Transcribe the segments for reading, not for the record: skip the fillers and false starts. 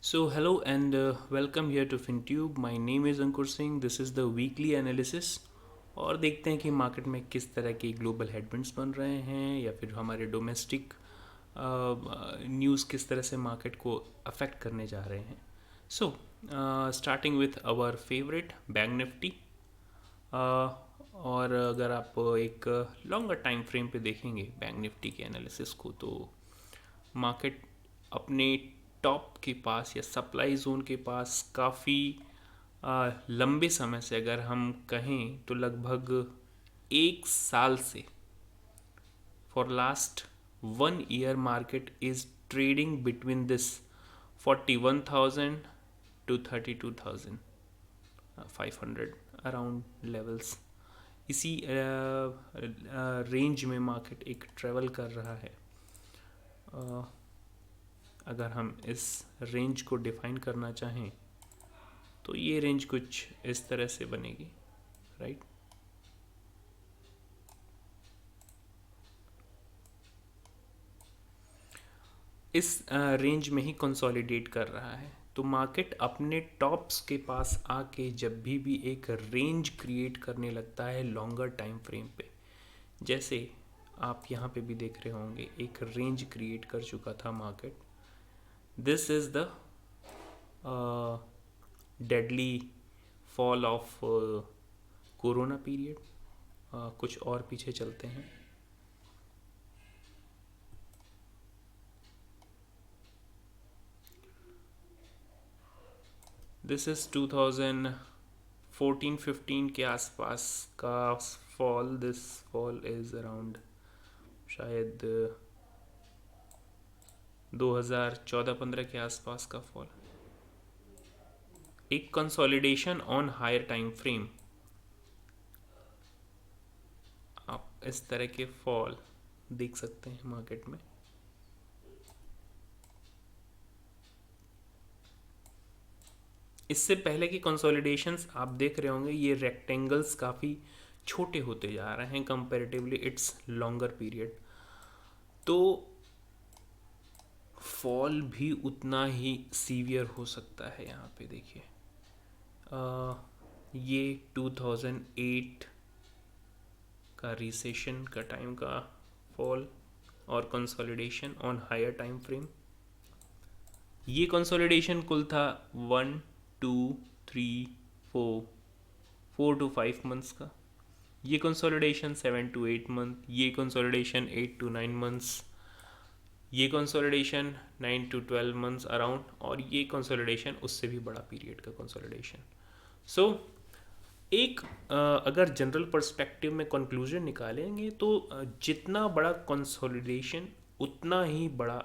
So, hello and welcome here to FinTube. My name is Ankur Singh. This is the weekly analysis. और देखते हैं कि market में किस तरह के ग्लोबल हेडविंड्स बन रहे हैं या फिर हमारे डोमेस्टिक न्यूज़ किस तरह से मार्केट को अफेक्ट करने जा रहे हैं. So starting with our favourite Bank Nifty. और अगर आप एक लॉन्गर टाइम फ्रेम पे देखेंगे बैंक निफ्टी के एनालिसिस को तो मार्केट अपने टॉप के पास या सप्लाई जोन के पास काफ़ी लंबे समय से अगर हम कहें तो लगभग एक साल से for last 1 year market is trading between this 41,000 to 32,500 around levels. इसी रेंज में मार्केट एक ट्रेवल कर रहा है. अगर हम इस रेंज को डिफाइन करना चाहें तो ये रेंज कुछ इस तरह से बनेगी, राइट. इस रेंज में ही कंसोलिडेट कर रहा है. तो मार्केट अपने टॉप्स के पास आके जब भी एक रेंज क्रिएट करने लगता है लॉन्गर टाइम फ्रेम पे, जैसे आप यहाँ पे भी देख रहे होंगे एक रेंज क्रिएट कर चुका था market. This is the deadly fall of corona period. कुछ और पीछे चलते हैं. दिस इज़ 2014-15 के आसपास का fall. This fall is around शायद 2014-15 के आसपास का फॉल. एक consolidation on higher time frame. आप इस तरह के फॉल देख सकते हैं मार्केट में. इससे पहले की कंसोलिडेशंस आप देख रहे होंगे ये रेक्टेंगल्स काफ़ी छोटे होते जा रहे हैं कंपैरेटिवली इट्स लॉन्गर पीरियड. तो फॉल भी उतना ही सीवियर हो सकता है. यहाँ पे देखिए ये 2008 का रिसेशन का टाइम का फॉल और consolidation on higher time frame. ये कंसोलिडेशन कुल था 1 2 3 4 to 5 मंथ्स का. ये कंसोलिडेशन 7 to 8 मंथ. ये कंसोलिडेशन 8 to 9 मंथ्स. ये कंसोलिडेशन 9 to 12 मंथ्स अराउंड. और ये कंसोलिडेशन उससे भी बड़ा पीरियड का कंसोलिडेशन. सो एक अगर जनरल पर्सपेक्टिव में कंक्लूजन निकालेंगे तो जितना बड़ा कंसोलिडेशन उतना ही बड़ा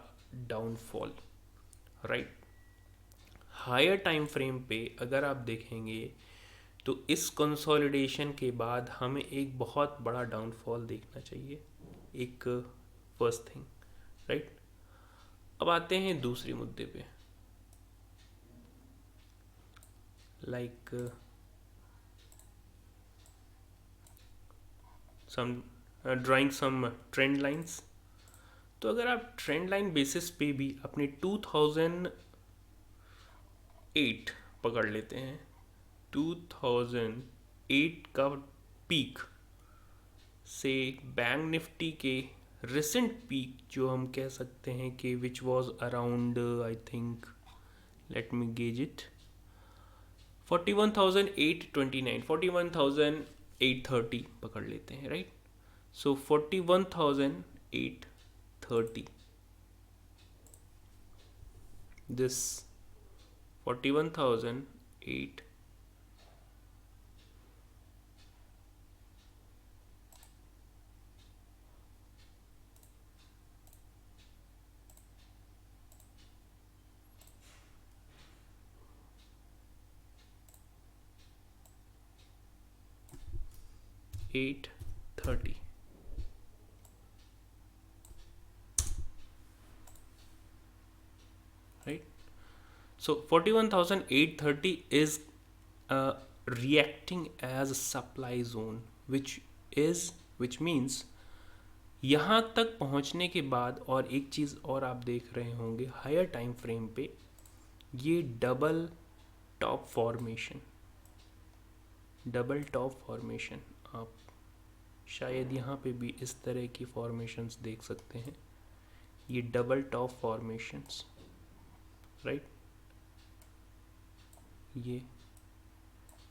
downfall, right. Higher time frame पे अगर आप देखेंगे तो इस कंसोलिडेशन के बाद हमें एक बहुत बड़ा डाउनफॉल देखना चाहिए. एक फर्स्ट थिंग, राइट. अब आते हैं दूसरे मुद्दे पे, लाइक सम ड्राइंग सम ट्रेंड लाइंस. तो अगर आप ट्रेंड लाइन बेसिस पे भी अपने 2008 पकड़ लेते हैं, 2008 का पीक से बैंक निफ्टी के रिसेंट पीक जो हम कह सकते हैं कि which was around I think let me gauge it 41,829 41,830 पकड़ लेते हैं, right. So 41,830 this 41,008 830, right. So 41,830 is reacting as a supply zone which means यहाँ तक पहुँचने के बाद. और एक चीज़ और आप देख रहे होंगे हायर टाइम फ्रेम पे ये डबल टॉप फॉर्मेशन आप शायद यहाँ पे भी इस तरह की फॉर्मेशंस देख सकते हैं। ये डबल टॉप फॉर्मेशंस, राइट, ये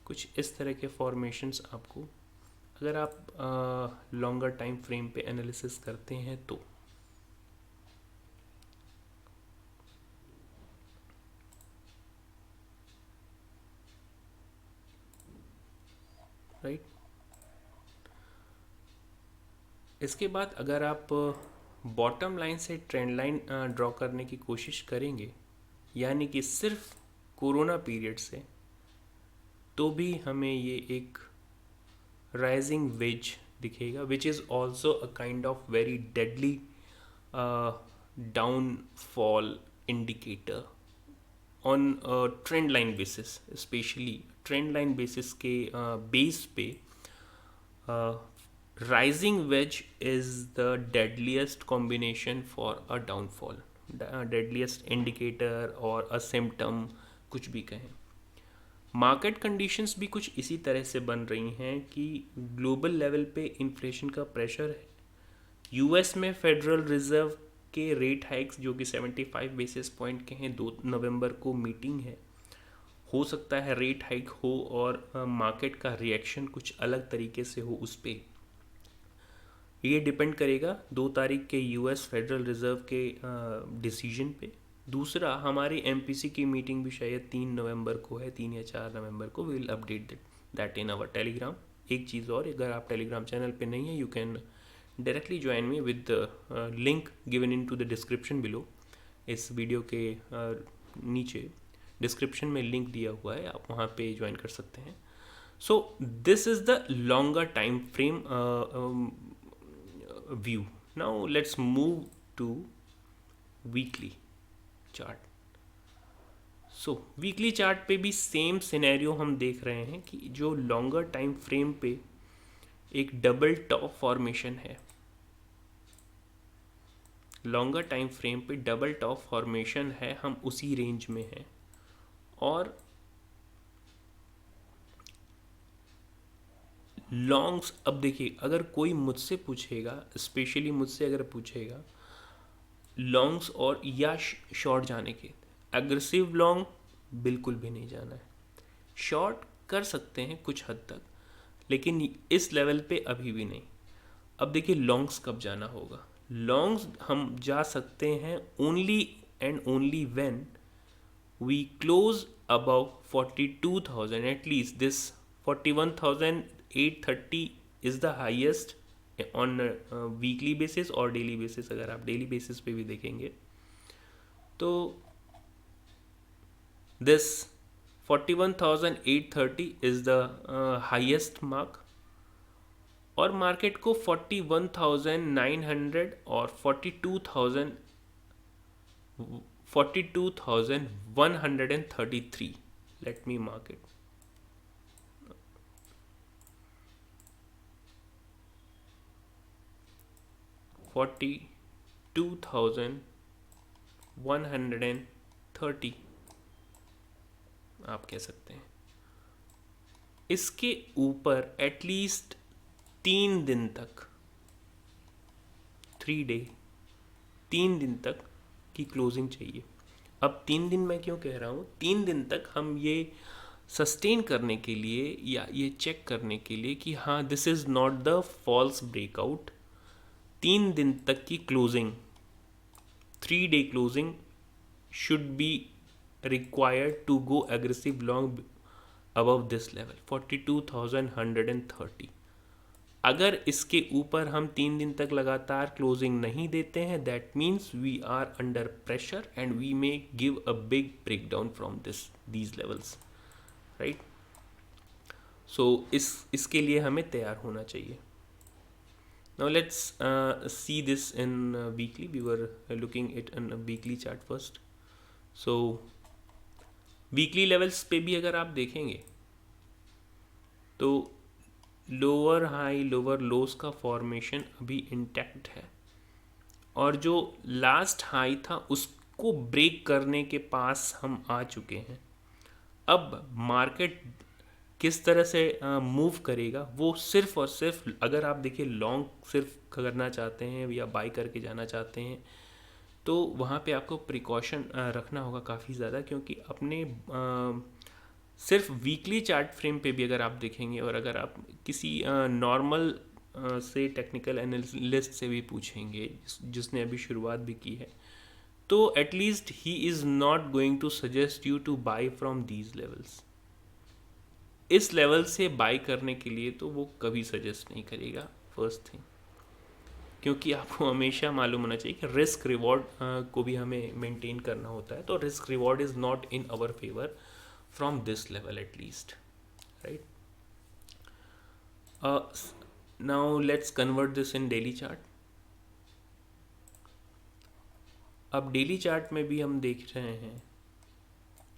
कुछ इस तरह के फॉर्मेशंस आपको, अगर आप लॉन्गर टाइम फ्रेम पे एनालिसिस करते हैं तो राइट। इसके बाद अगर आप बॉटम लाइन से ट्रेंड लाइन ड्रॉ करने की कोशिश करेंगे, यानी कि सिर्फ कोरोना पीरियड से, तो भी हमें ये एक राइजिंग वेज दिखेगा, which is also a kind of very deadly downfall indicator on trend line basis. Specially trend line basis के बेस पे rising wedge is the deadliest combination for a downfall, deadliest indicator और a symptom, कुछ भी कहें। Market conditions भी कुछ इसी तरह से बन रही हैं कि ग्लोबल लेवल पे इन्फ्लेशन का प्रेशर है। यूएस में फेडरल रिजर्व के रेट हाइक्स जो कि 75 बेसिस पॉइंट के हैं, 2 नवंबर को मीटिंग है, हो सकता है रेट हाइक हो और मार्केट का रिएक्शन कुछ अलग तरीके से हो उस पर। ये डिपेंड करेगा 2 तारीख के यूएस फेडरल रिजर्व के डिसीजन पे। दूसरा, हमारी एमपीसी की मीटिंग भी शायद 3 नवंबर को है, 3 या 4 नवंबर को। We will update that in our Telegram. एक चीज़ और, अगर आप टेलीग्राम चैनल पे नहीं है, you can directly join me with link given in to the description below. इस वीडियो के नीचे डिस्क्रिप्शन में लिंक दिया हुआ है, आप वहाँ पे ज्वाइन कर सकते हैं। So this is the longer time frame view. Now let's move to weekly chart. So weekly chart पे भी सेम सिनेरियो हम देख रहे हैं कि जो लॉन्गर टाइम फ्रेम पे एक डबल टॉप फॉर्मेशन है, लॉन्गर टाइम फ्रेम पे डबल टॉप फॉर्मेशन है, हम उसी रेंज में हैं। और लॉन्ग्स, अब देखिए, अगर कोई मुझसे पूछेगा, स्पेशली मुझसे अगर पूछेगा लॉन्ग्स और या शॉर्ट जाने के, एग्रेसिव लॉन्ग बिल्कुल भी नहीं जाना है। शॉर्ट कर सकते हैं कुछ हद तक, लेकिन इस लेवल पे अभी भी नहीं। अब देखिए लॉन्ग्स कब जाना होगा। लॉन्ग्स हम जा सकते हैं only and only when we close above 42,000, at least this 41,830 is the highest on weekly basis और डेली बेसिस। अगर आप डेली बेसिस पे भी देखेंगे तो this 41,830 is the highest mark, और मार्केट को 41,900 और 42,133, लेट मी मार्क इट, 42,130 आप कह सकते हैं। इसके ऊपर एटलीस्ट 3 दिन तक, 3 डे, 3 दिन तक की क्लोजिंग चाहिए। अब 3 दिन मैं क्यों कह रहा हूँ, 3 दिन तक हम ये सस्टेन करने के लिए या ये चेक करने के लिए कि हाँ this is not the false breakout, 3 दिन तक की closing, 3 day closing should be required to go aggressive long above this level 42,130। अगर इसके ऊपर हम 3 दिन तक लगातार क्लोजिंग नहीं देते हैं, that means we are under pressure and we may give a big break down from these levels, right. So इसके लिए हमें तैयार होना चाहिए। Now let's see this in weekly. We were looking at a weekly chart first. So weekly levels पे भी अगर आप देखेंगे तो लोअर हाई लोअर लोस का फॉर्मेशन अभी इंटैक्ट है, और जो लास्ट हाई था को ब्रेक करने के पास हम आ चुके हैं। अब मार्केट किस तरह से मूव करेगा वो सिर्फ और सिर्फ, अगर आप देखिए लॉन्ग सिर्फ करना चाहते हैं या बाई करके जाना चाहते हैं तो वहाँ पे आपको प्रिकॉशन रखना होगा काफ़ी ज़्यादा, क्योंकि अपने सिर्फ वीकली चार्ट फ्रेम पे भी अगर आप देखेंगे और अगर आप किसी नॉर्मल से टेक्निकल एनालिस्ट से भी पूछेंगे जिसने अभी शुरुआत भी की है, तो at least he is not going to suggest you to buy from these levels. इस लेवल से बाई करने के लिए तो वो कभी सजेस्ट नहीं करेगा, फर्स्ट थिंग, क्योंकि आपको हमेशा मालूम होना चाहिए कि रिस्क रिवॉर्ड को भी हमें मेंटेन करना होता है, तो risk reward is not in our favour from this level at least, right. Now let's convert this in daily chart. अब डेली चार्ट में भी हम देख रहे हैं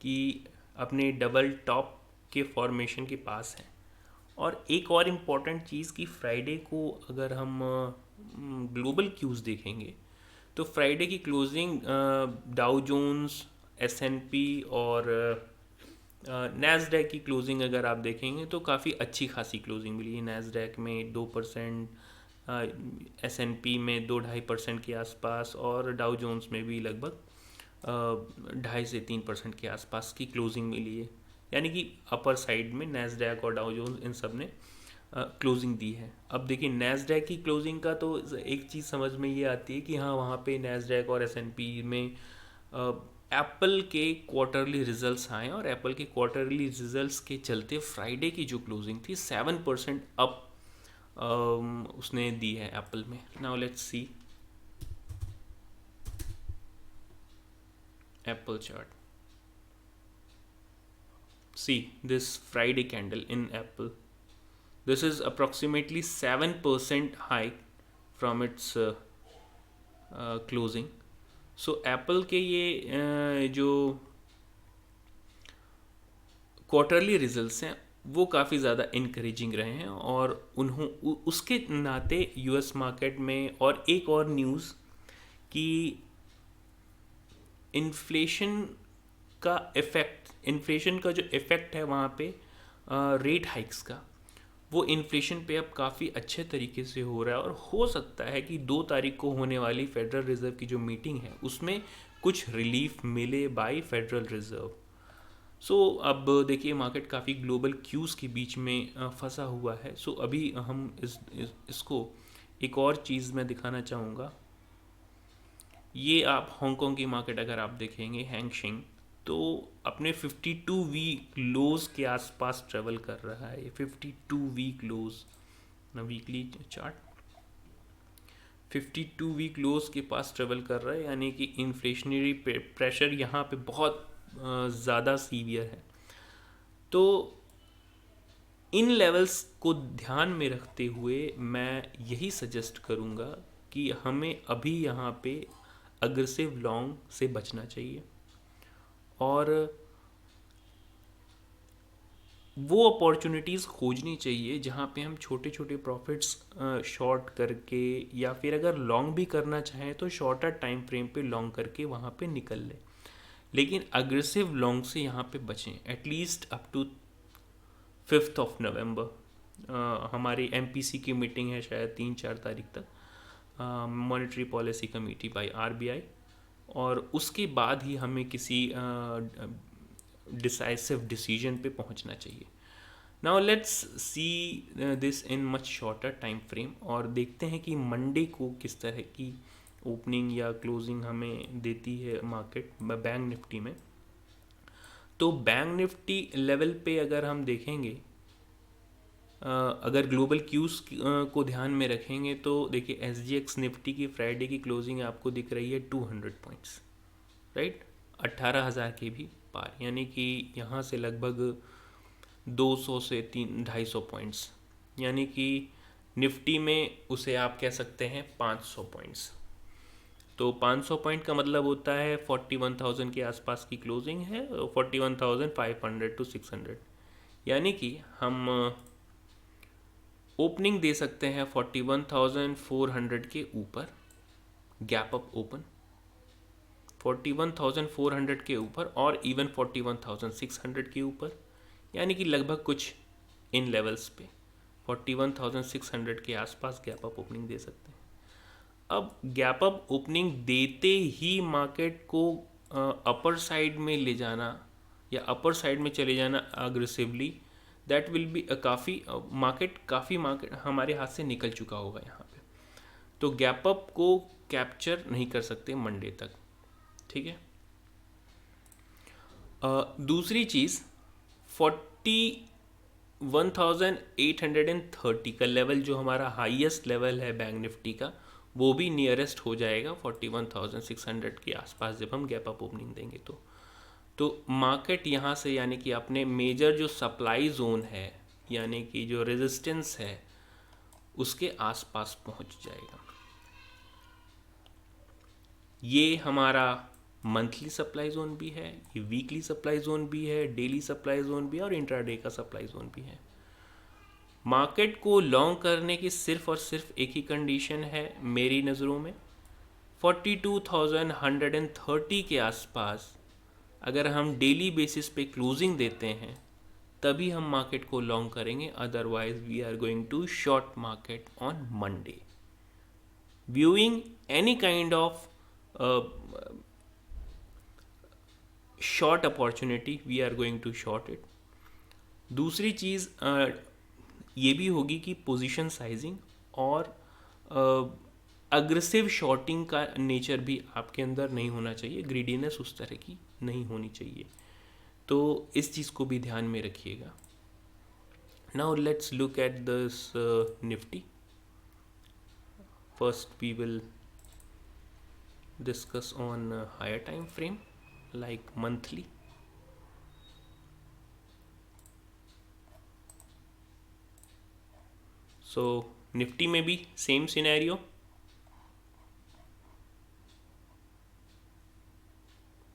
कि अपने डबल टॉप के फॉर्मेशन के पास हैं। और एक और इम्पॉर्टेंट चीज़ कि फ्राइडे को अगर हम ग्लोबल क्यूज़ देखेंगे तो फ्राइडे की क्लोजिंग डाउ जोन्स, एसएनपी और नैस्डैक की क्लोजिंग अगर आप देखेंगे तो काफ़ी अच्छी खासी क्लोजिंग मिली है। नैस्डैक में 2%, एसएनपी में 2-2.5% के आसपास और डाउ जोन्स में भी लगभग 2.5 से 3% के आसपास की क्लोजिंग मिली है। यानी कि अपर साइड में नैस्डैक और डाउ जोन्स इन सब ने क्लोजिंग दी है। अब देखिए नैस्डैक की क्लोजिंग का तो एक चीज़ समझ में ये आती है कि हाँ वहाँ पे नैस्डैक और एसएनपी में एप्पल के क्वार्टरली रिजल्ट्स आए और एप्पल के क्वार्टरली रिजल्ट्स के चलते फ्राइडे की जो क्लोजिंग थी 7% अप उसने दी है एप्पल में। Now let's C Apple chart. See this Friday candle in Apple. This is approximately 7% hike from its closing. So Apple के ये जो क्वार्टरली रिजल्ट्स हैं वो काफ़ी ज़्यादा इनकरेजिंग रहे हैं और उसके नाते यूएस मार्केट में और एक और न्यूज़ कि इन्फ्लेशन का जो इफ़ेक्ट है वहाँ पे रेट हाइक्स का, वो इन्फ्लेशन पे अब काफ़ी अच्छे तरीके से हो रहा है। और हो सकता है कि 2 तारीख को होने वाली फेडरल रिज़र्व की जो मीटिंग है उसमें कुछ रिलीफ मिले बाय फेडरल रिज़र्व। सो अब देखिए मार्केट काफ़ी ग्लोबल क्यूज़ के बीच में फंसा हुआ है। सो अभी हम इसको एक और चीज़ मैं दिखाना चाहूँगा। ये आप हांगकांग की मार्केट अगर आप देखेंगे हैंगसेंग तो अपने 52 वीक लोज के आसपास ट्रेवल कर रहा है। 52 वीक लोज ना वीकली चार्ट 52 वीक लोज के पास ट्रेवल कर रहा है, यानी कि इन्फ्लेशनरी प्रेशर यहाँ पे बहुत ज़्यादा सीवियर है। तो इन लेवल्स को ध्यान में रखते हुए मैं यही सजेस्ट करूँगा कि हमें अभी यहाँ पे अग्रेसिव लॉन्ग से बचना चाहिए और वो अपॉर्चुनिटीज़ खोजनी चाहिए जहाँ पे हम छोटे छोटे प्रॉफिट्स शॉर्ट करके या फिर अगर लॉन्ग भी करना चाहें तो शॉर्टर टाइम फ्रेम पे लॉन्ग करके वहाँ पे निकल लें। लेकिन अग्रेसिव लॉन्ग से यहाँ पे बचें एटलीस्ट अप टू 5 नवंबर। हमारी एमपीसी की मीटिंग है शायद 3-4 तारीख तक, monetary policy committee by RBI, और उसके बाद ही हमें किसी डिसाइसिव डिसीजन पे पहुंचना चाहिए। Now let's see this in much shorter time frame और देखते हैं कि मंडे को किस तरह की ओपनिंग या क्लोजिंग हमें देती है मार्केट बैंक निफ्टी में। तो बैंक निफ्टी लेवल पे अगर हम देखेंगे, अगर ग्लोबल क्यूज़ को ध्यान में रखेंगे तो देखिए एसजीएक्स निफ्टी की फ्राइडे की क्लोजिंग आपको दिख रही है 200 पॉइंट्स, राइट, 18,000 के भी पार, यानी कि यहाँ से लगभग 200 से 250 पॉइंट्स, यानी कि निफ्टी में उसे आप कह सकते हैं 500 पॉइंट्स। तो 500 पॉइंट का मतलब होता है 41,000 के आसपास की क्लोजिंग है, 41,500 to 600, यानी कि हम ओपनिंग दे सकते हैं 41,400 के ऊपर, गैप अप ओपन 41,400 के ऊपर और इवन 41,600 के ऊपर, यानी कि लगभग कुछ इन लेवल्स पे 41,600 के आसपास गैप अप ओपनिंग दे सकते हैं। अब गैप अप ओपनिंग देते ही मार्केट को अपर साइड में ले जाना या अपर साइड में चले जाना अग्रेसिवली, दैट विल बी काफ़ी मार्केट हमारे हाथ से निकल चुका होगा यहाँ पे, तो गैप अप को कैप्चर नहीं कर सकते मंडे तक। ठीक है। दूसरी चीज़ 41,830 का लेवल जो हमारा हाईएस्ट लेवल है बैंक निफ्टी का, वो भी नियरेस्ट हो जाएगा 41,600 के आसपास जब हम गैप अप ओपनिंग देंगे तो मार्केट यहाँ से यानी कि अपने मेजर जो सप्लाई जोन है यानी कि जो रेजिस्टेंस है उसके आसपास पहुँच जाएगा। ये हमारा मंथली सप्लाई जोन भी है, ये वीकली सप्लाई जोन भी है, डेली सप्लाई जोन भी है और इंट्राडे का सप्लाई जोन भी है। मार्केट को लॉन्ग करने की सिर्फ और सिर्फ एक ही कंडीशन है मेरी नज़रों में, 42,130 के आसपास अगर हम डेली बेसिस पे क्लोजिंग देते हैं तभी हम मार्केट को लॉन्ग करेंगे, otherwise we are going to short market on Monday. Viewing any kind of short opportunity we are going to short it. दूसरी चीज़ ये भी होगी कि पोजीशन साइजिंग और अग्रेसिव शॉर्टिंग का नेचर भी आपके अंदर नहीं होना चाहिए, ग्रीडीनेस उस तरह की नहीं होनी चाहिए, तो इस चीज़ को भी ध्यान में रखिएगा। Now let's look at this Nifty. First we will discuss on higher time frame like monthly। So Nifty में भी सेम सिनेरियो,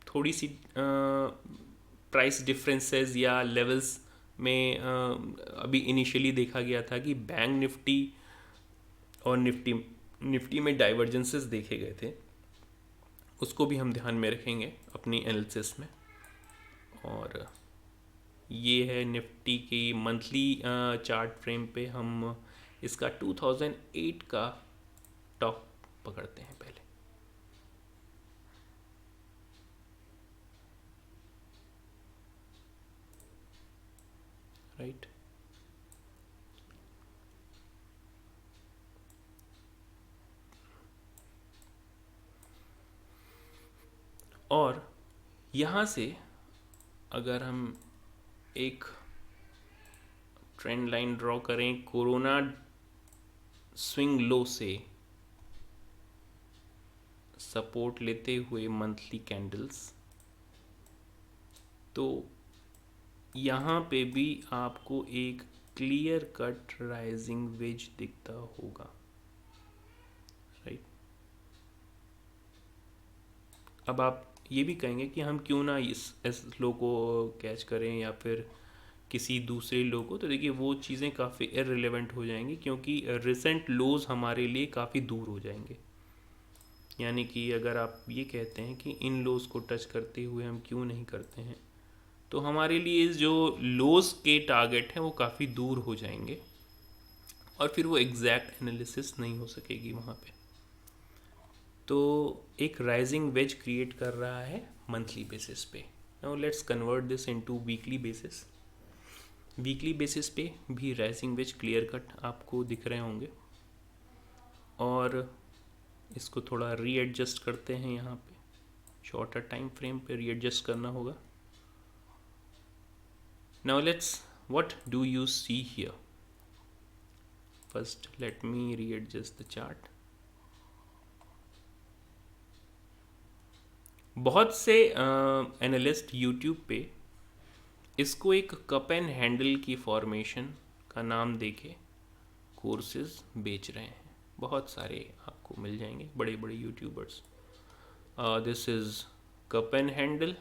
थोड़ी सी प्राइस डिफरेंसेस या लेवल्स में अभी इनिशियली देखा गया था कि बैंक निफ्टी और निफ्टी में डाइवर्जेंसेस देखे गए थे, उसको भी हम ध्यान में रखेंगे अपनी एनालिसिस में। और ये है निफ्टी की मंथली चार्ट फ्रेम पे हम इसका 2008 का टॉप पकड़ते हैं पहले। राइट, और यहाँ से अगर हम एक ट्रेंड लाइन ड्रॉ करें कोरोना स्विंग लो से सपोर्ट लेते हुए मंथली कैंडल्स, तो यहाँ पे भी आपको एक क्लियर कट राइजिंग वेज दिखता होगा। राइट, अब आप ये भी कहेंगे कि हम क्यों ना इस लो को कैच करें या फिर किसी दूसरे लो को, तो देखिए वो चीज़ें काफ़ी इररिलेवेंट हो जाएंगी क्योंकि रिसेंट लोज हमारे लिए काफ़ी दूर हो जाएंगे। यानी कि अगर आप ये कहते हैं कि इन लोज को टच करते हुए हम क्यों नहीं करते हैं, तो हमारे लिए जो लोज के टारगेट हैं वो काफ़ी दूर हो जाएंगे और फिर वो एग्जैक्ट एनालिसिस नहीं हो सकेगी वहाँ पे। तो एक राइजिंग वेज क्रिएट कर रहा है मंथली बेसिस पे। Now let's convert this into weekly basis. Weekly basis पे भी राइजिंग वेज क्लियर कट आपको दिख रहे होंगे और इसको थोड़ा रीएडजस्ट करते हैं। यहाँ पे शॉर्टर टाइम फ्रेम पे रीएडजस्ट करना होगा। Now let's what do you see here. First let me readjust the chart. बहुत से एनालिस्ट यूट्यूब पे इसको एक कप एंड हैंडल की फॉर्मेशन का नाम देके कोर्सेज बेच रहे हैं। बहुत सारे आपको मिल जाएंगे बड़े बड़े YouTubers. This is cup and handle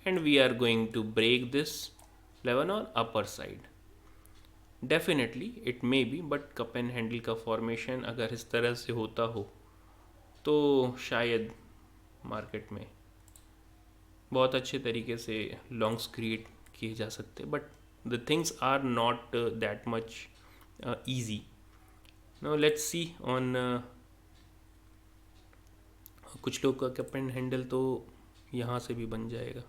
and we are going to break this level on upper side. Definitely it may be, but cup and handle का फॉर्मेशन अगर इस तरह से होता हो तो शायद मार्केट में बहुत अच्छे तरीके से लॉन्ग्स क्रिएट किए जा सकते हैं, but the things are not that much easy. Now let's see on कुछ लोग का कप एंड हैंडल तो यहाँ से भी बन जाएगा.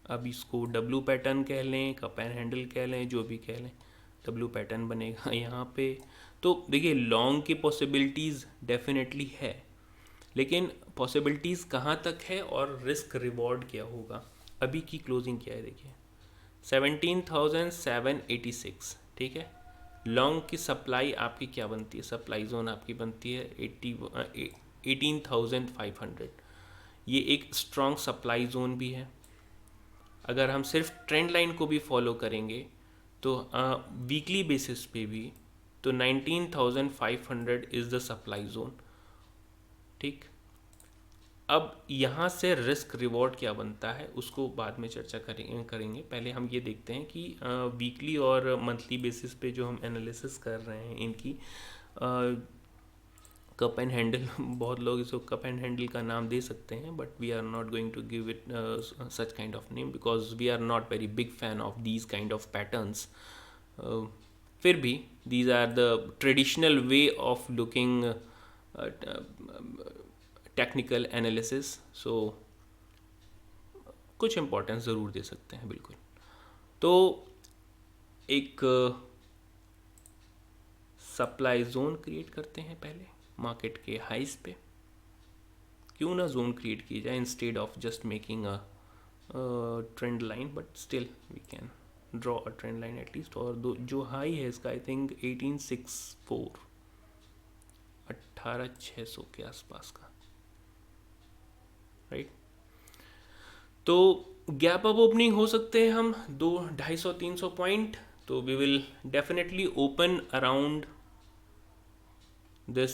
अब इसको डब्लू पैटर्न कह लें, कप एंड हैंडल कह लें, जो भी कह लें, डब्लू पैटर्न बनेगा यहाँ पे. तो देखिए लॉन्ग की पॉसिबिलिटीज़ डेफिनेटली है, लेकिन पॉसिबिलिटीज़ कहाँ तक है और रिस्क रिवॉर्ड क्या होगा. अभी की क्लोजिंग क्या है देखिए, 17,786. ठीक है, लॉन्ग की सप्लाई आपकी क्या बनती है, सप्लाई जोन आपकी बनती है 18,500. ये एक स्ट्रॉन्ग सप्लाई जोन भी है. अगर हम सिर्फ ट्रेंड लाइन को भी फॉलो करेंगे तो वीकली बेसिस पे भी तो 19,500 इज़ द सप्लाई जोन. ठीक, अब यहाँ से रिस्क रिवॉर्ड क्या बनता है उसको बाद में चर्चा करेंगे. पहले हम ये देखते हैं कि वीकली और मंथली बेसिस पे जो हम एनालिसिस कर रहे हैं इनकी कप एंड हैंडल, बहुत लोग इसको कप एंड हैंडल का नाम दे सकते हैं, but we are not going to give it such kind of name because we are not very big fan of these kind of patterns. फिर भी these are the traditional way of looking technical analysis, so कुछ importance ज़रूर दे सकते हैं बिल्कुल. तो एक supply zone create करते हैं पहले मार्केट के हाइस पे. क्यों ना जोन क्रिएट की जाए instead of just making a trend line, but still we can draw a trend line at least. और जो हाई है इसका आई थिंक 1864, 18,600 के आसपास का, राइट. तो गैप अप ओपनिंग हो सकते हैं हम 200-250-300 पॉइंट. तो we will definitely open around this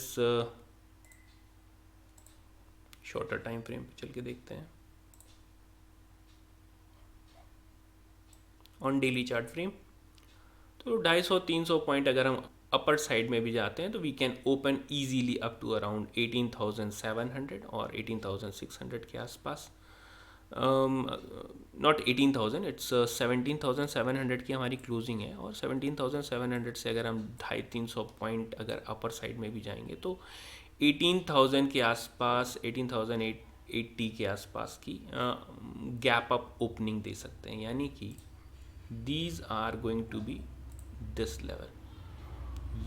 shorter time frame पे चल के देखते हैं ऑन डेली चार्ट फ्रेम. तो 250-300 पॉइंट अगर हम अपर साइड में भी जाते हैं तो we can open easily up to around 18,700 और 18,600 के आसपास. नॉट 18,000, इट्स 17,700 की हमारी क्लोजिंग है. और 17,700 से अगर हम 250-300 पॉइंट अगर अपर साइड में भी जाएंगे तो 18,000 के आसपास, 18,080 के आसपास की गैप अप ओपनिंग दे सकते हैं. यानी कि these are going to be this level.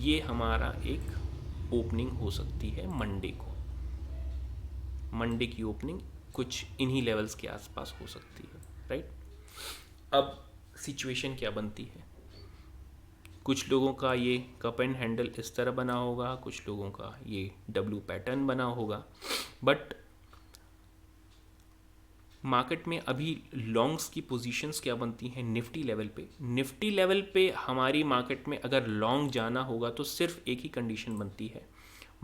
ये हमारा एक ओपनिंग हो सकती है मंडे को. मंडे की ओपनिंग कुछ इन्हीं लेवल्स के आसपास हो सकती है, राइट. अब सिचुएशन क्या बनती है, कुछ लोगों का ये कप एंड हैंडल इस तरह बना होगा, कुछ लोगों का ये डब्लू पैटर्न बना होगा. बट मार्केट में अभी लॉन्ग्स की पोजीशंस क्या बनती हैं निफ्टी लेवल पे. निफ्टी लेवल पे हमारी मार्केट में अगर लॉन्ग जाना होगा तो सिर्फ एक ही कंडीशन बनती है,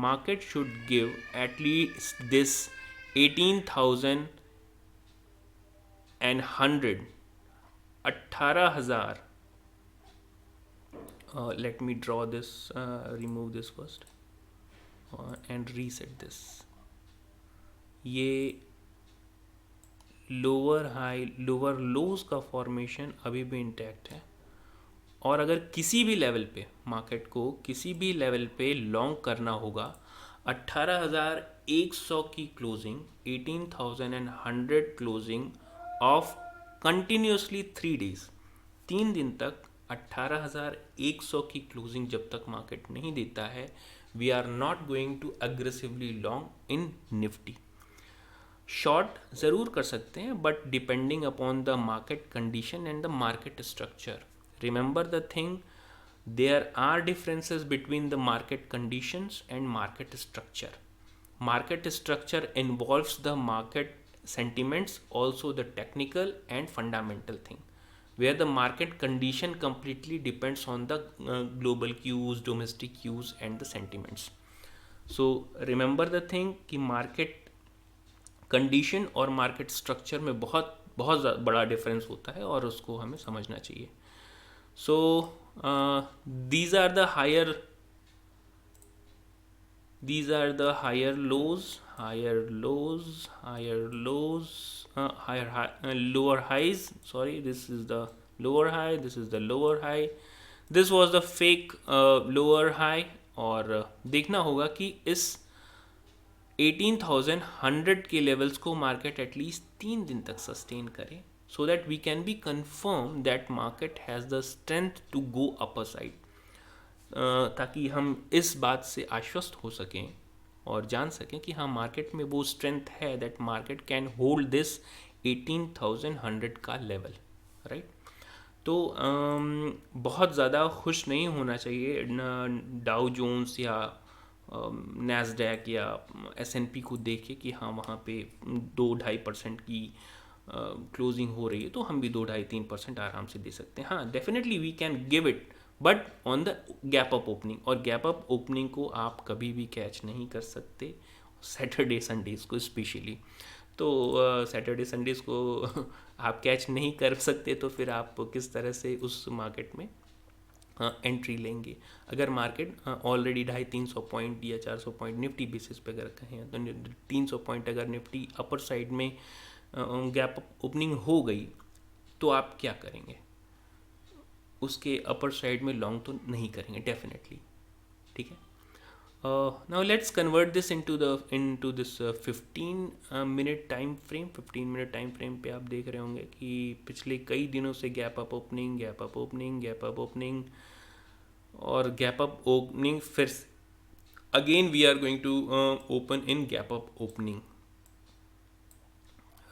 market should give at least this 18,100, 18,000. Let me draw this, remove this first and reset this. ये लोअर हाई लोअर लोज का फॉर्मेशन अभी भी इंटैक्ट है. और अगर किसी भी लेवल पे मार्केट को किसी भी लेवल पे लॉन्ग करना होगा, 18,100 की closing, 18,100 closing of continuously 3 days, 3 दिन तक 18,100 की क्लोजिंग जब तक मार्केट नहीं देता है, we are not going to aggressively long in Nifty. Short ज़रूर कर सकते हैं but depending upon the market condition and the market structure. Remember the thing, there are differences between the market conditions and market structure. Market structure involves the market sentiments, also the technical and fundamental thing, where the market condition completely depends on the global cues, domestic cues and the sentiments. So remember the thing कि market condition और market structure में बहुत बहुत बड़ा difference होता है और उसको हमें समझना चाहिए. सो these are the higher lows, higher lows, higher high, lower highs. Sorry, this is the lower high. This is the lower high. This was the fake lower high. और देखना होगा कि इस 18,100 के लेवल्स को मार्केट एटलीस्ट 3 दिन तक sustain करे, so that we can be confirm that market has the strength to go upper side, ताकि हम इस बात से आश्वस्त हो सकें और जान सकें कि हाँ, मार्केट में वो स्ट्रेंथ है that market can hold this 18,100 का लेवल, राइट। तो बहुत ज़्यादा खुश नहीं होना चाहिए डाउ जोन्स या नैस्डैक या S&P को देखे कि हाँ, वहाँ पे 2-2.5% की क्लोजिंग हो रही है, तो हम भी 2-2.5-3% आराम से दे सकते हैं। हाँ, definitely we can give it, but on the gap up opening, और गैप अप ओपनिंग को आप कभी भी कैच नहीं कर सकते, सैटरडे संडेज़ को स्पेशली। तो सैटरडे संडेज़ को आप कैच नहीं कर सकते, तो फिर आप किस तरह से उस मार्केट में एंट्री लेंगे। अगर मार्केट ऑलरेडी 250-300 पॉइंट या 400 पॉइंट निफ्टी बेसिस पे अगर कहें, तो 300 पॉइंट अगर निफ्टी अपर साइड में गैप ओपनिंग हो गई, तो आप क्या करेंगे? उसके अपर साइड में लॉन्ग तो नहीं करेंगे डेफिनेटली, ठीक है। Now let's convert this into this 15 minute time frame. 15 minute time frame पे आप देख रहे होंगे कि पिछले कई दिनों से gap up opening, gap up opening, gap up opening और गैप अप ओपनिंग, फिर again we are going to open in gap up opening,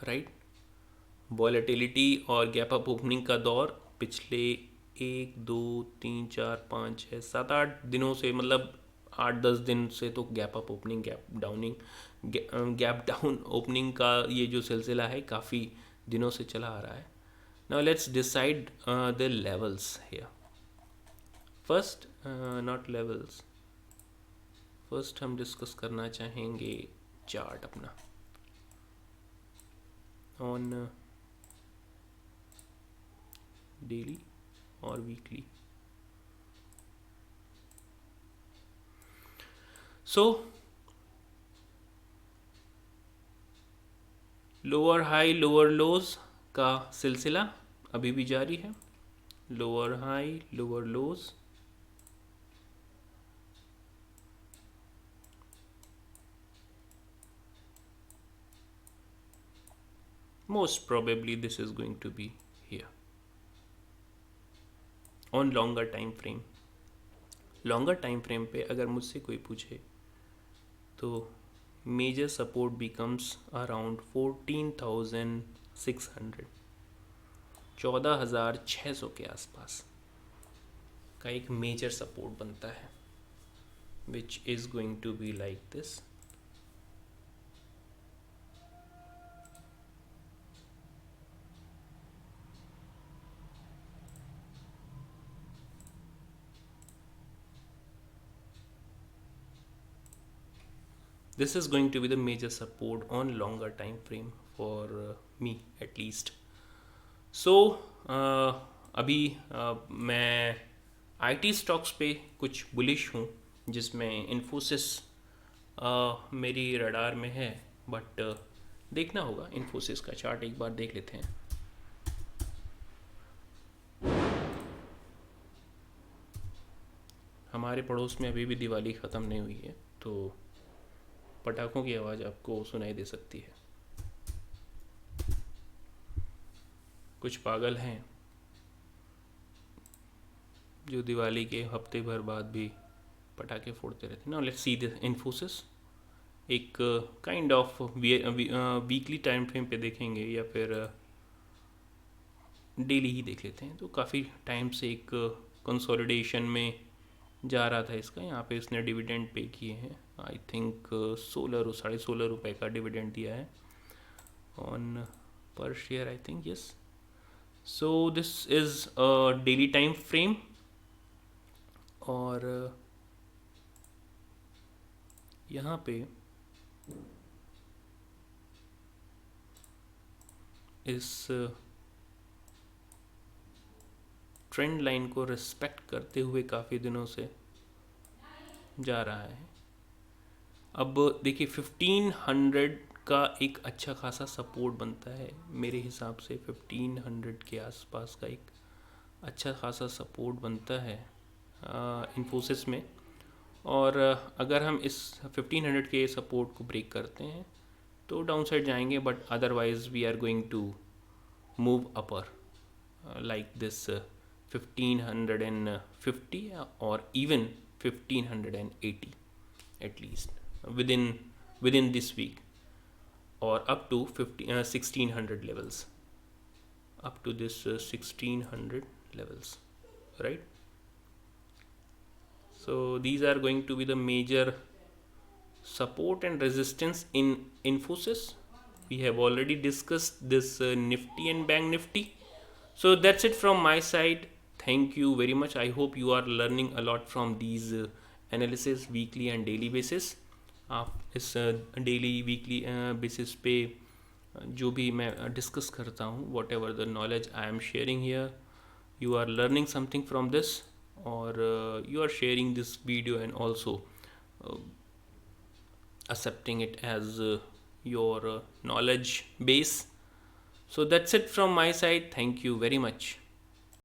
right. Volatility और गैप अप ओपनिंग का दौर पिछले 1, 2, 3, 4, 5, 6, 7, 8 दिनों से, मतलब 8-10 दिन से तो gap up opening, gap down opening का ये जो सिलसिला है काफ़ी दिनों से चला आ रहा है। Now let's decide the levels here. First, not levels, first हम डिस्कस करना चाहेंगे चार्ट अपना ऑन डेली और वीकली। सो लोअर हाई लोअर लोज का सिलसिला अभी भी जारी है। Lower high lower lodge, most probably this is going to be here on longer time frame। longer time frame पे अगर मुझसे कोई पूछे तो मेजर सपोर्ट बिकम्स अराउंड 14,600, 14,600 के आसपास का एक मेजर सपोर्ट बनता है, which is going to be like this. This is going to be the major support on longer time frame for me at least. So अभी मैं IT स्टॉक्स पे कुछ बुलिश हूँ, जिसमें इन्फोसिस मेरी रडार में है, बट देखना होगा। इन्फोसिस का चार्ट एक बार देख लेते हैं। हमारे पड़ोस में अभी भी दिवाली ख़त्म नहीं हुई है, तो पटाखों की आवाज़ आपको सुनाई दे सकती है। कुछ पागल हैं जो दिवाली के हफ्ते भर बाद भी पटाखे फोड़ते रहते हैं। ना लेट्स सी दिस इन्फोसिस। एक kind of weekly time frame पे देखेंगे या फिर डेली ही देख लेते हैं। तो काफ़ी टाइम से एक कंसोलिडेशन में जा रहा था इसका। यहाँ पे इसने डिविडेंड पे किए हैं, आई थिंक 16 रुपए का डिविडेंड दिया है ऑन पर share, I think, yes. So this is daily time frame, और यहाँ पे इस ट्रेंड लाइन को रिस्पेक्ट करते हुए काफ़ी दिनों से जा रहा है। अब देखिए 1500 का एक अच्छा खासा सपोर्ट बनता है मेरे हिसाब से, 1500 के आसपास का एक अच्छा खासा सपोर्ट बनता है इन्फोसिस में। और अगर हम इस 1500 के सपोर्ट को ब्रेक करते हैं तो डाउन साइड जाएंगे, but otherwise we are going to move upper like this 1550 or even 1580 at least within within this week, or up to 1600 levels, up to this 1600 levels, right? So these are going to be the major support and resistance in Infosys. We have already discussed this Nifty and Bank Nifty. So that's it from my side. Thank you very much. I hope you are learning a lot from these analysis weekly and daily basis. आप इस daily weekly basis पे जो भी मैं discuss करता हूँ, what ever the knowledge I am sharing here, you are learning something from this, or you are sharing this video and also uh, accepting it as your knowledge base. So that's it from my side. Thank you very much.